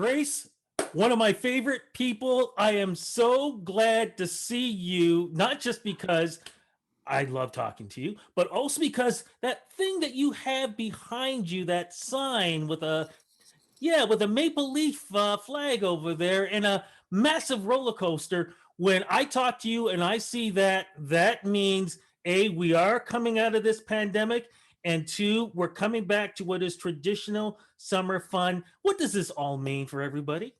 Grace, one of my favorite people. I am so glad to see you, not just because I love talking to you, but also because that thing that you have behind you, that sign with a maple leaf flag over there and a massive roller coaster. When I talk to you and I see that, that means A, we are coming out of this pandemic, and two, we're coming back to what is traditional summer fun. What does this all mean for everybody?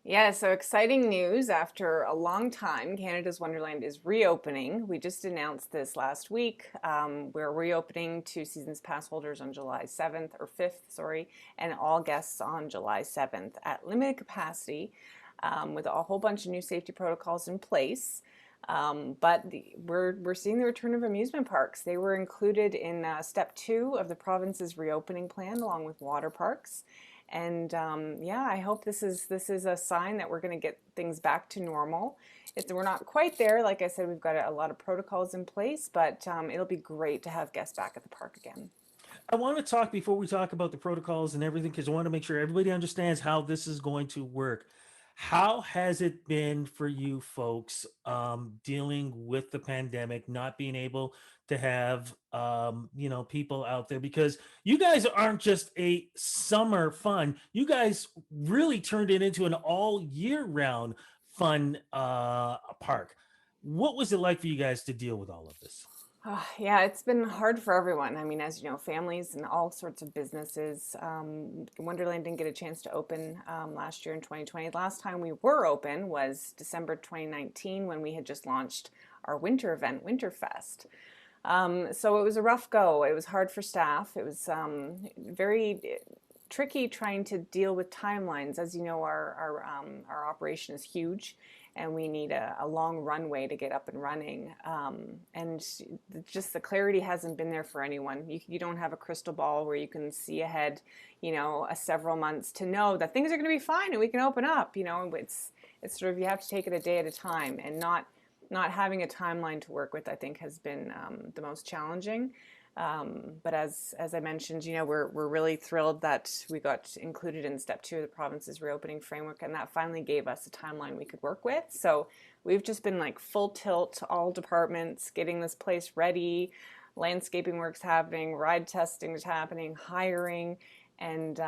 Yeah, so exciting news. After a long time, Canada's Wonderland is reopening. We just announced this last week. We're reopening to seasons pass holders on July 7th or 5th, sorry, and all guests on July 7th at limited capacity with a whole bunch of new safety protocols in place. We're seeing the return of amusement parks. They were included in step two of the province's reopening plan, along with water parks. And yeah, I hope this is a sign that we're going to get things back to normal. We're not quite there. Like I said, we've got a lot of protocols in place, but it'll be great to have guests back at the park again. I want to talk before we talk about the protocols and everything because I want to make sure everybody understands how this is going to work. How has it been for you folks dealing with the pandemic, not being able to have people out there? Because you guys aren't just a summer fun. You guys really turned it into an all year round fun park. What was it like for you guys to deal with all of this? Yeah, it's been hard for everyone. I mean, as you know, families and all sorts of businesses. Wonderland didn't get a chance to open last year in 2020. Last time we were open was December 2019 when we had just launched our winter event, Winterfest. So it was a rough go. It was hard for staff. It was very tricky trying to deal with timelines. As you know, our operation is huge, and we need a long runway to get up and running. And just the clarity hasn't been there for anyone. You don't have a crystal ball where you can see ahead, several months to know that things are going to be fine and we can open up. It's sort of you have to take it a day at a time, and not having a timeline to work with, I think, has been the most challenging. But as I mentioned, we're really thrilled that we got included in step two of the province's reopening framework, and that finally gave us a timeline we could work with. So we've just been like full tilt, all departments, getting this place ready. Landscaping work's happening, ride testing is happening, hiring, and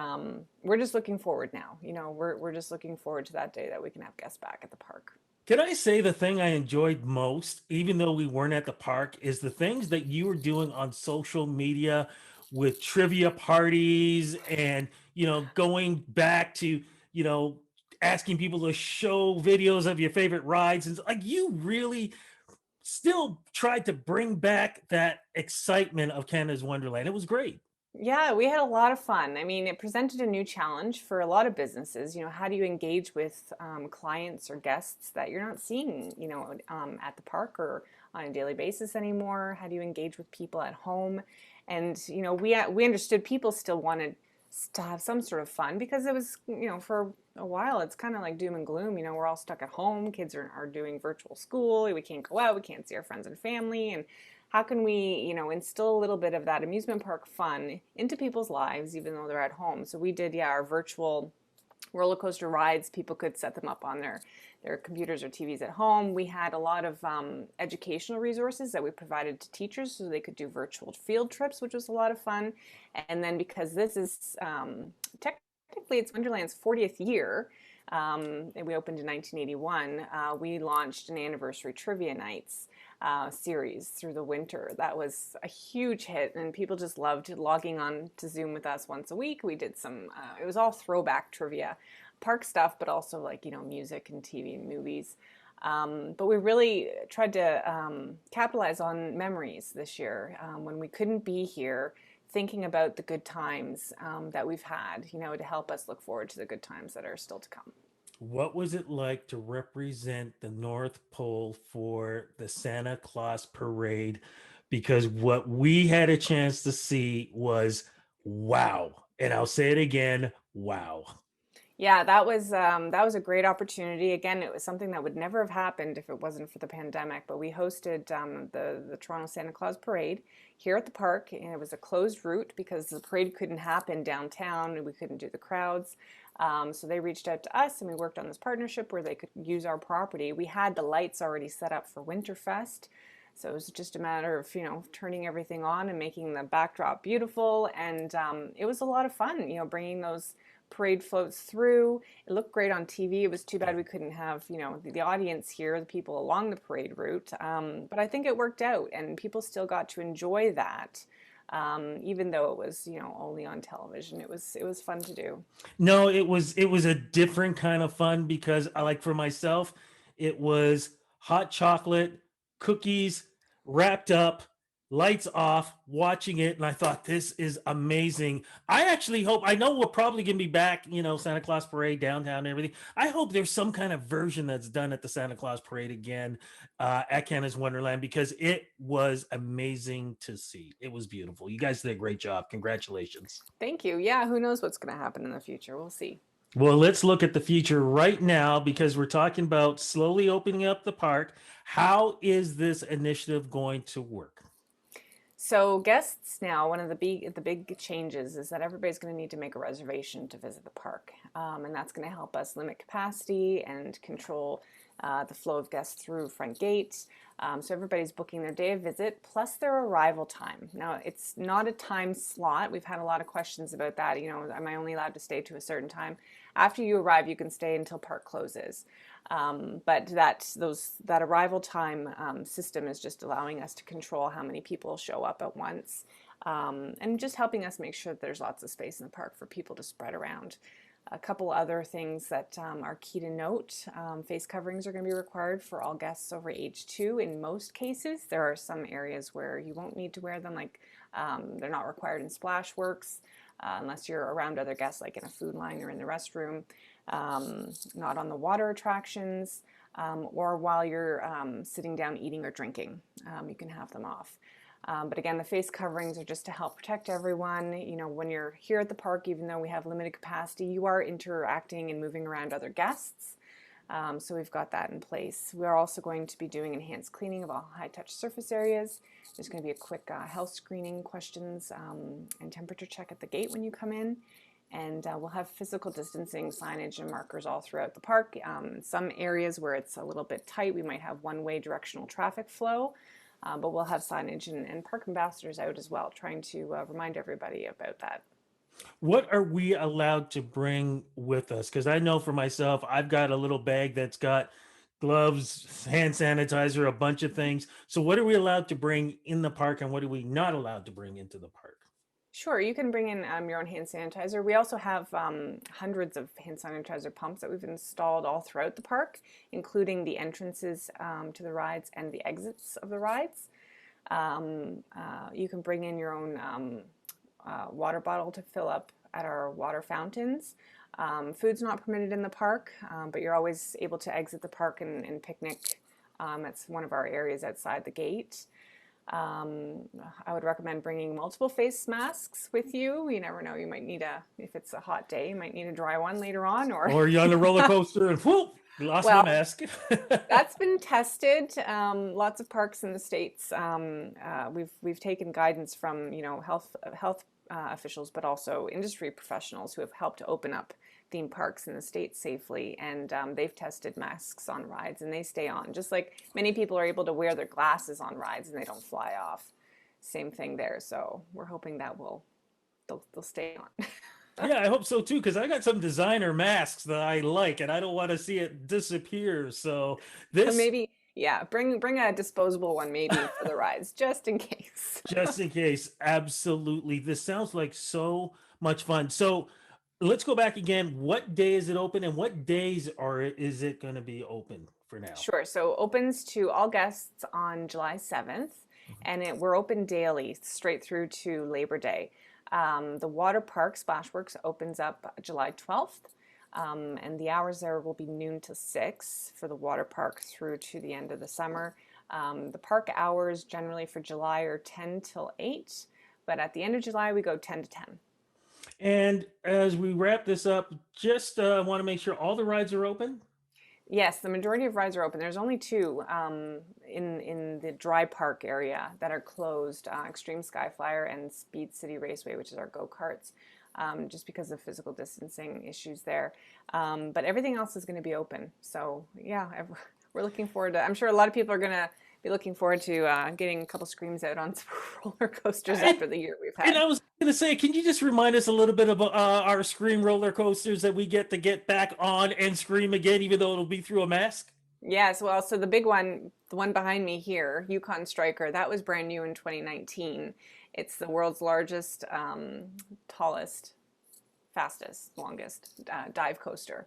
we're just looking forward now. We're just looking forward to that day that we can have guests back at the park. Can I say the thing I enjoyed most, even though we weren't at the park, is the things that you were doing on social media with trivia parties and, going back to, you know, asking people to show videos of your favorite rides. And like you really still tried to bring back that excitement of Canada's Wonderland. It was great. Yeah, we had a lot of fun. I mean, it presented a new challenge for a lot of businesses. How do you engage with clients or guests that you're not seeing, at the park or on a daily basis anymore? How do you engage with people at home? And we understood people still wanted to have some sort of fun because it was, for a while it's kind of like doom and gloom. We're all stuck at home. Kids are doing virtual school. We can't go out. We can't see our friends and family. And how can we, instill a little bit of that amusement park fun into people's lives, even though they're at home? So we did, yeah, our virtual roller coaster rides. People could set them up on their computers or TVs at home. We had a lot of educational resources that we provided to teachers so they could do virtual field trips, which was a lot of fun. And then because this is technically it's Wonderland's 40th year, and we opened in 1981, we launched an anniversary trivia nights series through the winter. That was a huge hit, and people just loved logging on to Zoom with us once a week. We did some, it was all throwback trivia, park stuff, but also like, music and TV and movies. But we really tried to capitalize on memories this year when we couldn't be here, thinking about the good times that we've had, to help us look forward to the good times that are still to come. What was it like to represent the North Pole for the Santa Claus parade? Because what we had a chance to see was wow. And I'll say it again, wow. Yeah, that was a great opportunity. Again, it was something that would never have happened if it wasn't for the pandemic. But we hosted the Toronto Santa Claus Parade here at the park, and it was a closed route because the parade couldn't happen downtown, and we couldn't do the crowds. So they reached out to us, and we worked on this partnership where they could use our property. We had the lights already set up for Winterfest. So it was just a matter of, turning everything on and making the backdrop beautiful. And it was a lot of fun, bringing those parade floats through. It looked great on TV. It was too bad we couldn't have, the audience here, the people along the parade route. But I think it worked out, and people still got to enjoy that, even though it was, only on television. It was fun to do. No, it was a different kind of fun because I like for myself, it was hot chocolate, cookies, wrapped up, lights off, watching it, and I thought this is amazing. I actually hope I know we're probably gonna be back, Santa Claus Parade downtown and everything. I hope there's some kind of version that's done at the Santa Claus Parade again at Canada's Wonderland because it was amazing to see. It was beautiful. You guys did a great job. Congratulations. Thank you. Yeah, who knows what's going to happen in the future? We'll see. Well, let's look at the future right now because we're talking about slowly opening up the park. How is this initiative going to work? So guests now, one of the big changes is that everybody's going to need to make a reservation to visit the park, and that's going to help us limit capacity and control the flow of guests through front gates. So everybody's booking their day of visit plus their arrival time. Now it's not a time slot. We've had a lot of questions about that. Am I only allowed to stay to a certain time? After you arrive, you can stay until park closes. But that arrival time system is just allowing us to control how many people show up at once, and just helping us make sure that there's lots of space in the park for people to spread around. A couple other things that are key to note: face coverings are going to be required for all guests over age 2 in most cases. There are some areas where you won't need to wear them, like they're not required in splash works. Unless you're around other guests, like in a food line or in the restroom, not on the water attractions, or while you're sitting down eating or drinking. You can have them off. But again, the face coverings are just to help protect everyone. When you're here at the park, even though we have limited capacity, you are interacting and moving around other guests. So we've got that in place. We are also going to be doing enhanced cleaning of all high-touch surface areas. There's going to be a quick health screening, questions, and temperature check at the gate when you come in. And we'll have physical distancing signage and markers all throughout the park. In some areas where it's a little bit tight, we might have one-way directional traffic flow, but we'll have signage and park ambassadors out as well, trying to remind everybody about that. What are we allowed to bring with us? Because I know for myself, I've got a little bag that's got gloves, hand sanitizer, a bunch of things. So, what are we allowed to bring in the park and what are we not allowed to bring into the park? Sure, you can bring in your own hand sanitizer. We also have hundreds of hand sanitizer pumps that we've installed all throughout the park, including the entrances to the rides and the exits of the rides. You can bring in your own water bottle to fill up at our water fountains. Food's not permitted in the park, but you're always able to exit the park and picnic. It's one of our areas outside the gate. I would recommend bringing multiple face masks with you. You never know, you might need if it's a hot day, you might need a dry one later on. Or you're on the roller coaster and whoop, lost my Well, mask. that's been tested. Lots of parks in the States. We've taken guidance from health officials, but also industry professionals who have helped to open up theme parks in the States safely, and they've tested masks on rides and they stay on. Just like many people are able to wear their glasses on rides and they don't fly off. Same thing there. So we're hoping that they'll stay on. Yeah, I hope so too, because I got some designer masks that I like and I don't want to see it disappear. So So this maybe, yeah, bring a disposable one maybe for the rides, just in case. just in case, absolutely. This sounds like so much fun. So let's go back again. What day is it open and what days is it going to be open for now? Sure. So opens to all guests on July 7th, and we're open daily straight through to Labor Day. The water park, Splashworks, opens up July 12th, and the hours there will be noon to 6 for the water park through to the end of the summer. The park hours generally for July are 10 till 8, but at the end of July we go 10 to 10. And as we wrap this up, just want to make sure all the rides are open. Yes, the majority of rides are open. There's only two in the dry park area that are closed: Extreme Skyflyer and Speed City Raceway, which is our go karts, just because of physical distancing issues there. But everything else is going to be open. So yeah, we're looking forward to. I'm sure a lot of people are going to be looking forward to getting a couple screams out on some roller coasters And, after the year we've and had. I was going to say, can you just remind us a little bit about our Scream roller coasters that we get to get back on and scream again, even though it'll be through a mask? Yes, well, so the big one, the one behind me here, Yukon Striker, that was brand new in 2019. It's the world's largest, tallest, fastest, longest dive coaster.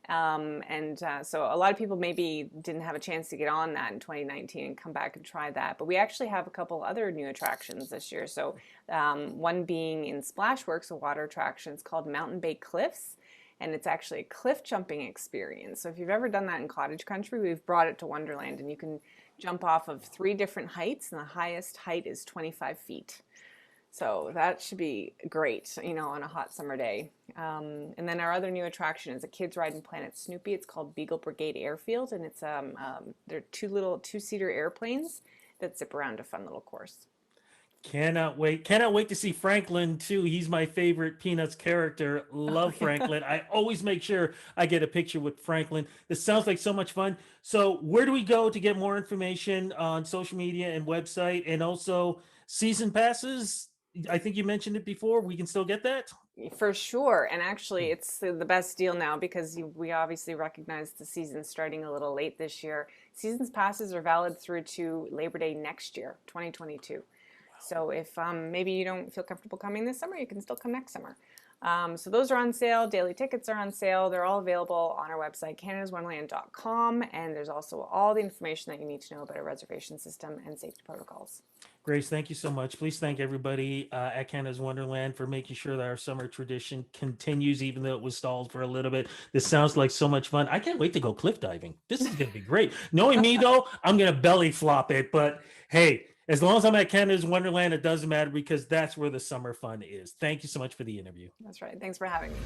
So a lot of people maybe didn't have a chance to get on that in 2019 and come back and try that. But we actually have a couple other new attractions this year. So one being in Splashworks, a water attraction. It's called Mountain Bay Cliffs. And it's actually a cliff jumping experience. So if you've ever done that in cottage country, we've brought it to Wonderland, and you can jump off of 3 different heights, and the highest height is 25 feet. So that should be great, on a hot summer day. And then our other new attraction is a kids ride in Planet Snoopy. It's called Beagle Brigade Airfield, and it's they're 2 little 2-seater airplanes that zip around a fun little course. Cannot wait. Cannot wait to see Franklin too. He's my favorite Peanuts character. Oh, Love yeah. Franklin. I always make sure I get a picture with Franklin. This sounds like so much fun. So, where do we go to get more information on social media and website, and also season passes? I think you mentioned it before. We can still get that. For sure. And actually, it's the best deal now because we obviously recognize the season's starting a little late this year. Seasons passes are valid through to Labor Day next year, 2022. So if maybe you don't feel comfortable coming this summer, you can still come next summer. So those are on sale. Daily tickets are on sale. They're all available on our website, canadaswonderland.com. And there's also all the information that you need to know about our reservation system and safety protocols. Grace, thank you so much. Please thank everybody at Canada's Wonderland for making sure that our summer tradition continues, even though it was stalled for a little bit. This sounds like so much fun. I can't wait to go cliff diving. This is going to be great. Knowing me, though, I'm going to belly flop it. But hey, as long as I'm at Canada's Wonderland, it doesn't matter because that's where the summer fun is. Thank you so much for the interview. That's right. Thanks for having me.